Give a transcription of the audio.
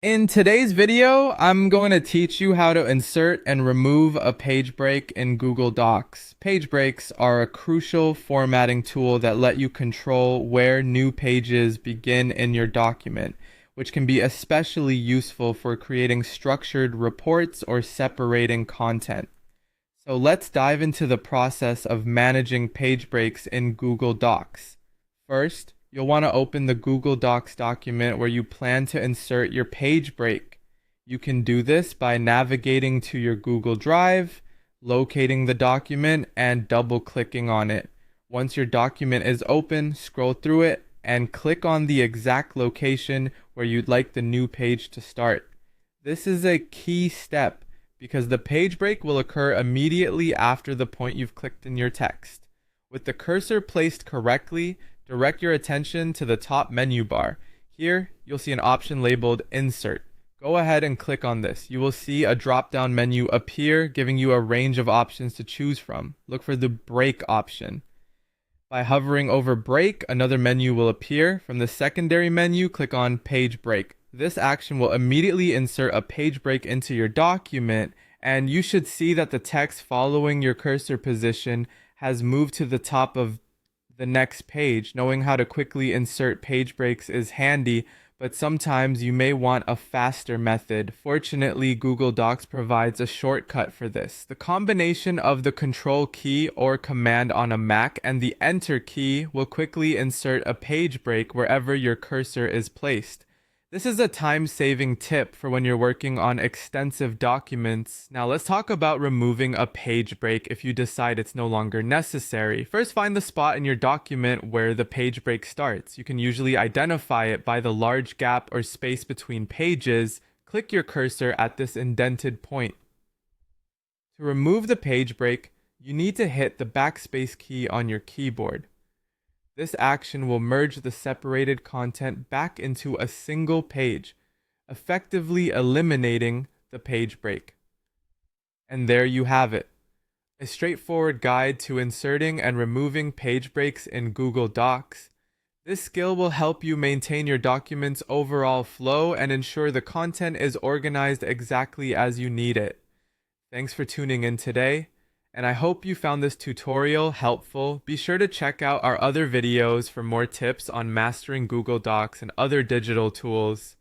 In today's video, I'm going to teach you how to insert and remove a page break in Google Docs. Page breaks are a crucial formatting tool that let you control where new pages begin in your document, which can be especially useful for creating structured reports or separating content. So let's dive into the process of managing page breaks in Google Docs. First, you'll want to open the Google Docs document where you plan to insert your page break. You can do this by navigating to your Google Drive, locating the document, and double-clicking on it. Once your document is open, scroll through it and click on the exact location where you'd like the new page to start. This is a key step because the page break will occur immediately after the point you've clicked in your text. With the cursor placed correctly, direct your attention to the top menu bar. Here, you'll see an option labeled Insert. Go ahead and click on this. You will see a drop-down menu appear, giving you a range of options to choose from. Look for the Break option. By hovering over Break, another menu will appear. From the secondary menu, click on Page Break. This action will immediately insert a page break into your document, and you should see that the text following your cursor position has moved to the top of the next page. Knowing how to quickly insert page breaks is handy, but sometimes you may want a faster method. Fortunately, Google Docs provides a shortcut for this. The combination of the Control key or Command on a Mac and the Enter key will quickly insert a page break wherever your cursor is placed. This is a time-saving tip for when you're working on extensive documents. Now let's talk about removing a page break if you decide it's no longer necessary. First, find the spot in your document where the page break starts. You can usually identify it by the large gap or space between pages. Click your cursor at this indented point. To remove the page break, you need to hit the backspace key on your keyboard. This action will merge the separated content back into a single page, effectively eliminating the page break. And there you have it, a straightforward guide to inserting and removing page breaks in Google Docs. This skill will help you maintain your document's overall flow and ensure the content is organized exactly as you need it. Thanks for tuning in today, and I hope you found this tutorial helpful. Be sure to check out our other videos for more tips on mastering Google Docs and other digital tools.